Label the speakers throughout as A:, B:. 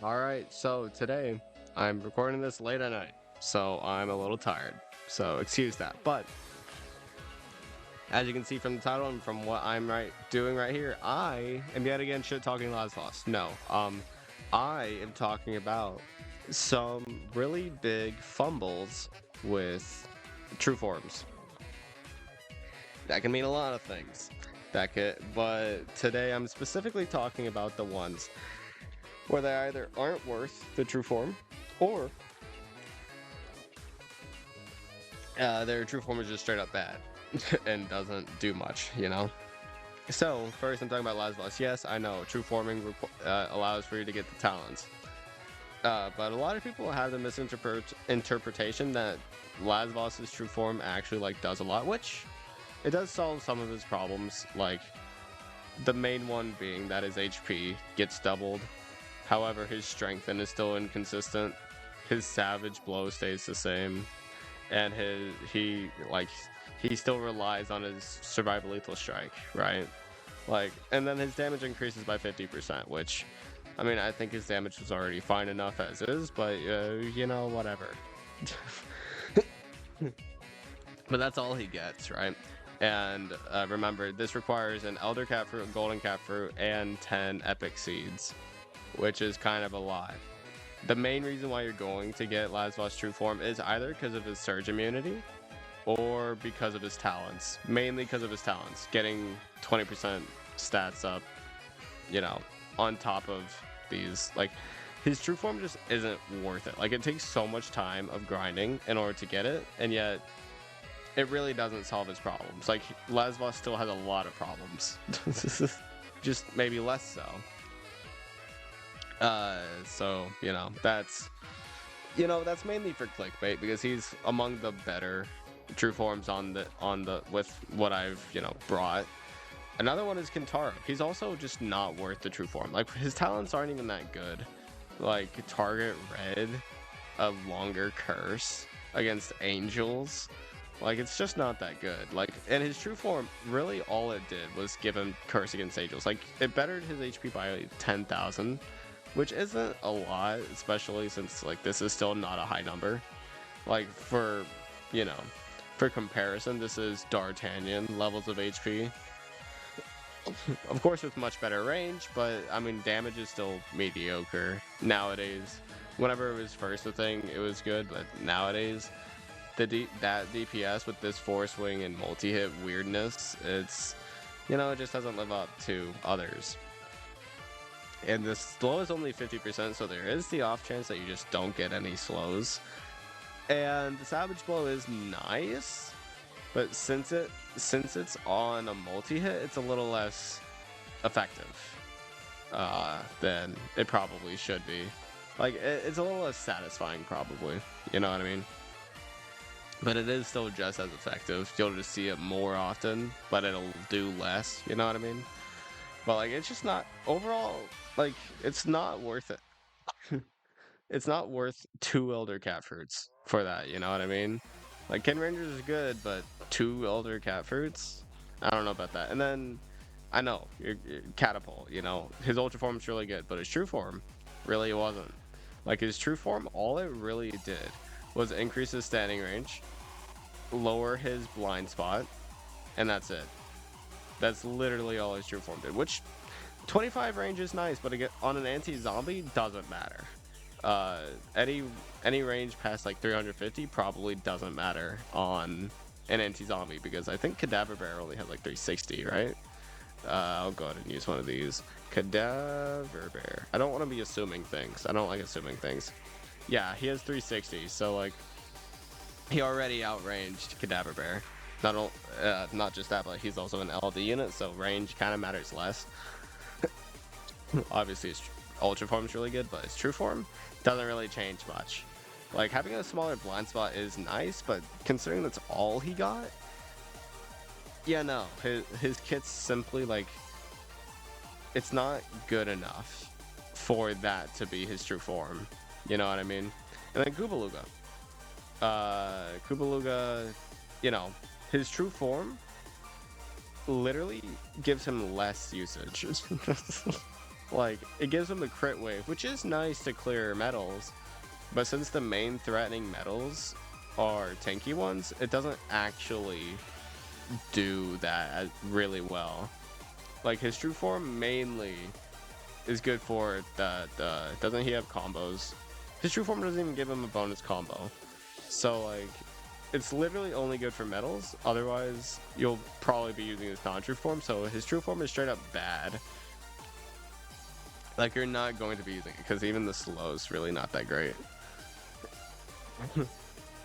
A: Alright, so today I'm recording this late at night, so I'm a little tired. So excuse that. But as you can see from the title and from what I'm doing right here, I am yet again shit talking Lasvoss. No, I am talking about some really big fumbles with true forms. That can mean a lot of things. But today I'm specifically talking about the ones where they either aren't worth the true form, or their true form is just straight up bad and doesn't do much. So, first I'm talking about Lasvoss. Yes, I know, true forming allows for you to get the talents. But a lot of people have the misinterpretation that Lasvoss's true form actually does a lot, which it does solve some of his problems, like the main one being that his HP gets doubled. However, his strengthen is still inconsistent. His savage blow stays the same, and he still relies on his survival lethal strike, right? And then his damage increases by 50%, which, I mean, I think his damage was already fine enough as is, but whatever. But that's all he gets, right? And remember, this requires an Elder Cat Fruit, a Golden Cat Fruit, and 10 Epic Seeds, which is kind of a lot. The main reason why you're going to get Lasvoss True Form is either because of his Surge immunity, or because of his talents. Mainly because of his talents. Getting 20% stats up, on top of these. His True Form just isn't worth it. It takes so much time of grinding in order to get it, and yet it really doesn't solve his problems. Lasvoss still has a lot of problems. Just maybe less so. That's mainly for clickbait, because he's among the better true forms with what I've brought. Another one is Canaro. He's also just not worth the true form. His talents aren't even that good. Target red, a longer curse against angels. It's just not that good. And his true form, really all it did was give him curse against angels. It bettered his HP by 10,000, which isn't a lot, especially since this is still not a high number. For comparison, this is D'Artagnan levels of HP. Of course with much better range, but I mean damage is still mediocre nowadays. Whenever it was first a thing, it was good, but nowadays that DPS with this force wing and multi-hit weirdness, it just doesn't live up to others. And the slow is only 50%, so there is the off chance that you just don't get any slows. And the Savage Blow is nice, but since it's on a multi-hit, it's a little less effective than it probably should be. It's a little less satisfying, probably. You know what I mean? But it is still just as effective. You'll just see it more often, but it'll do less. You know what I mean? But it's just not overall. It's not worth it. It's not worth 2 Elder Cat Fruits for that, you know what I mean? Ken Rangers is good, but 2 Elder Cat Fruits? I don't know about that. And then, I know, your Catapult, his Ultra Form is really good, but his True Form really wasn't. His True Form, all it really did was increase his standing range, lower his blind spot, and that's it. That's literally all his True Form did, which 25 range is nice, but again, on an anti-zombie, doesn't matter. Any range past 350 probably doesn't matter on an anti-zombie, because I think Cadaver Bear only has 360, right? I'll go ahead and use one of these. Cadaver Bear. I don't want to be assuming things. I don't like assuming things. Yeah, he has 360, so he already outranged Cadaver Bear. Not just that, but he's also an LD unit, so range kind of matters less. Obviously, his Ultra Form is really good, but his True Form doesn't really change much. Having a smaller blind spot is nice, but considering that's all he got, yeah, no, his kit's simply it's not good enough for that to be his True Form. You know what I mean? And then Kubiluga. Kubiluga, his True Form literally gives him less usage. Like, it gives them the crit wave, which is nice to clear metals, but since the main threatening metals are tanky ones, it doesn't actually do that really well. Like, his true form mainly is good for that, doesn't he have combos? His true form doesn't even give him a bonus combo. So, like, it's literally only good for metals, otherwise you'll probably be using his non-true form, so his true form is straight up bad. Like, you're not going to be using it, because even the slow's really not that great.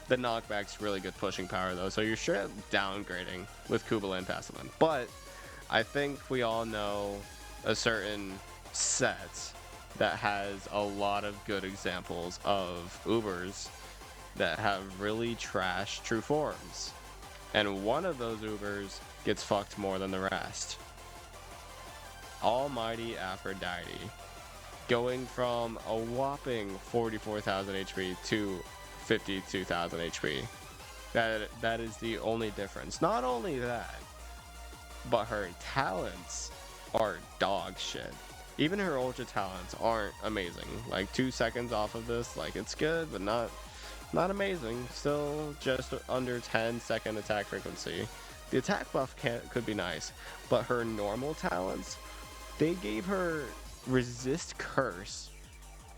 A: The knockback's really good pushing power, though, so you're straight up downgrading with Kubiluga and Passivant. But I think we all know a certain set that has a lot of good examples of Ubers that have really trash true forms. And one of those Ubers gets fucked more than the rest. Almighty Aphrodite. Going from a whopping 44,000 HP to 52,000 HP. That is the only difference. Not only that, but her talents are dog shit. Even her ultra talents aren't amazing. Like 2 seconds off of this, like it's good, but not amazing. Still just under 10-second attack frequency. The attack buff could be nice, but her normal talents, they gave her resist curse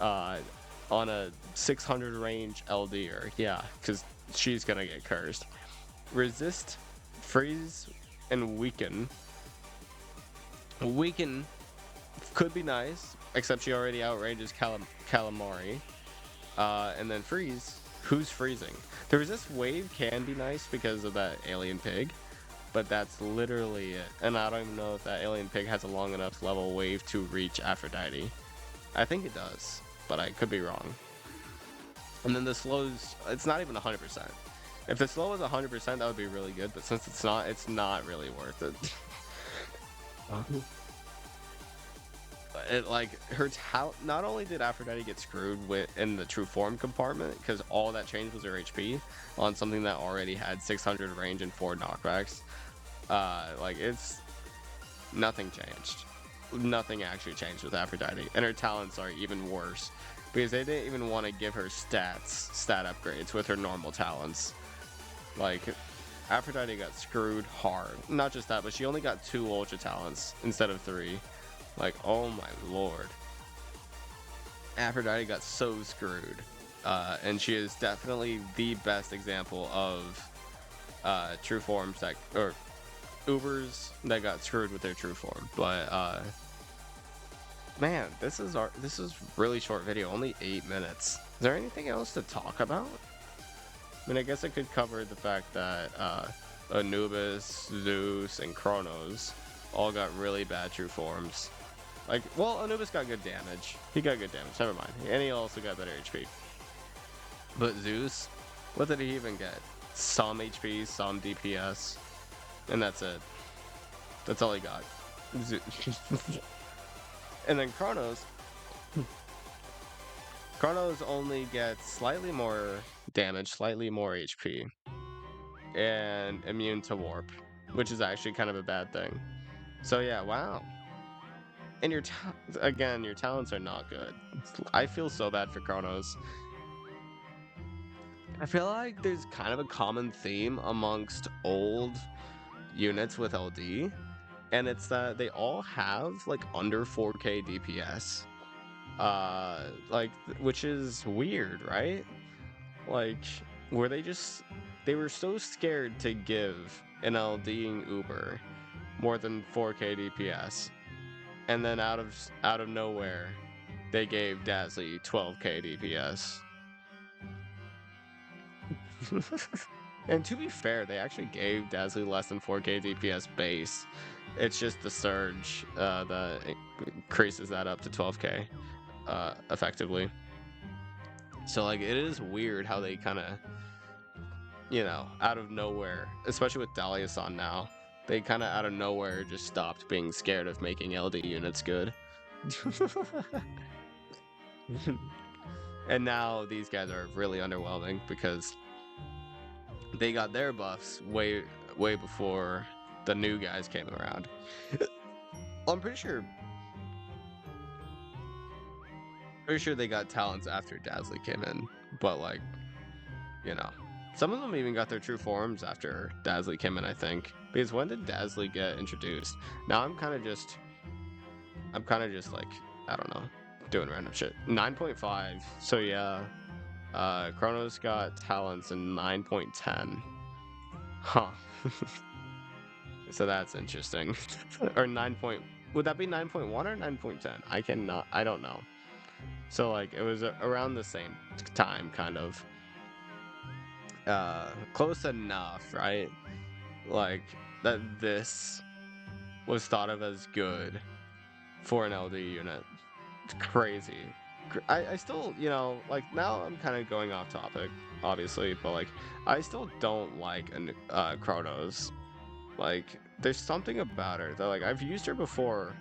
A: on a 600 range LDer. Yeah, because she's gonna get cursed. Resist, freeze, and weaken. Weaken could be nice, except she already outranges Calamari. And then freeze. Who's freezing? The resist wave can be nice because of that alien pig, but that's literally it. And I don't even know if that alien pig has a long enough level wave to reach Aphrodite. I think it does, but I could be wrong. And then the slows, it's not even 100%. If the slow was 100%, that would be really good, but since it's not really worth it. Like her talent, not only did Aphrodite get screwed in the true form compartment, because all that changed was her HP on something that already had 600 range and 4 knockbacks. Like it's nothing changed. Nothing actually changed with Aphrodite, and her talents are even worse because they didn't even want to give her stat upgrades with her normal talents. Like Aphrodite got screwed hard. Not just that, but she only got 2 ultra talents instead of 3. Like, oh my lord. Aphrodite got so screwed. And she is definitely the best example of true forms that, or Ubers that got screwed with their true form. But man, this is really short video, only 8 minutes. Is there anything else to talk about? I mean, I guess I could cover the fact that Anubis, Zeus, and Kronos all got really bad true forms. Like, well, Anubis got good damage. He got good damage, never mind. And he also got better HP. But Zeus, what did he even get? Some HP, some DPS, and that's it. That's all he got. And then Kronos only gets slightly more damage, slightly more HP, and immune to warp, which is actually kind of a bad thing. So yeah, wow. And your talents are not good. I feel so bad for Kronos. I feel like there's kind of a common theme amongst old units with LD, and it's that they all have like under 4k DPS. Like, which is weird, right? Like, they were so scared to give an LDing Uber more than 4k DPS. And then out of nowhere, they gave Dazzly 12k DPS. And to be fair, they actually gave Dazzly less than 4k DPS base. It's just the surge that increases that up to 12k effectively. So like, it is weird how they kind of, you know, out of nowhere, especially with Dahlia-san now, they kind of out of nowhere just stopped being scared of making LD units good. And now these guys are really underwhelming because they got their buffs way before the new guys came around. I'm pretty sure Pretty sure they got talents after Dazzly came in, but like, you know, some of them even got their true forms after Dazzly came in, I think. Because when did Dazzly get introduced? Now I'm kind of just like, I don't know, doing random shit. 9.5. So yeah, Kronos got talents in 9.10. Huh. So that's interesting. Or 9. Would that be 9.1 or 9.10? I don't know. So like it was around the same time, kind of. Close enough, right? Like that this was thought of as good for an LD unit. It's crazy. I still, you know, like now I'm kind of going off topic, obviously, but like I still don't like Kronos. Like there's something about her that like I've used her before.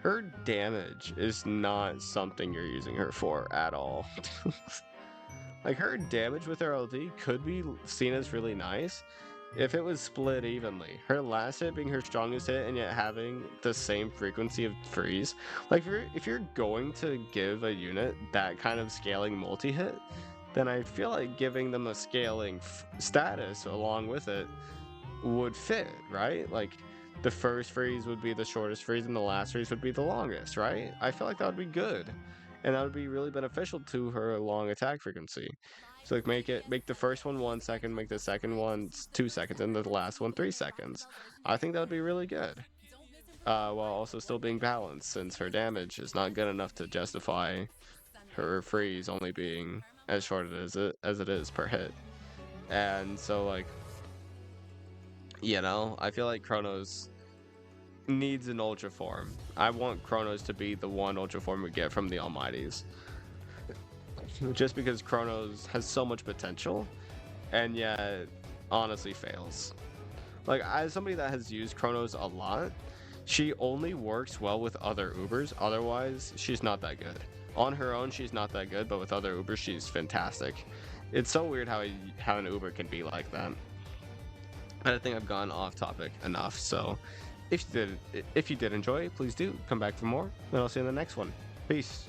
A: Her damage is not something you're using her for at all. Like her damage with her LD could be seen as really nice if it was split evenly. Her last hit being her strongest hit and yet having the same frequency of freeze. Like if you're going to give a unit that kind of scaling multi-hit, then I feel like giving them a scaling status along with it would fit, right? Like the first freeze would be the shortest freeze and the last freeze would be the longest, right? I feel like that would be good. And that would be really beneficial to her long attack frequency. So like make the first one 1 second, make the second one 2 seconds, and the last one 3 seconds. I think that would be really good. While also still being balanced, since her damage is not good enough to justify her freeze only being as short as it is per hit. And so like, you know, I feel like Kronos needs an ultra form. I want Kronos to be the one ultra form we get from the Almighties. Just because Kronos has so much potential and yet honestly fails. Like, as somebody that has used Kronos a lot, she only works well with other Ubers. Otherwise, she's not that good. On her own, she's not that good, but with other Ubers, she's fantastic. It's so weird how an Uber can be like that. I think I've gone off topic enough, so if you did enjoy, please do come back for more, and I'll see you in the next one. Peace.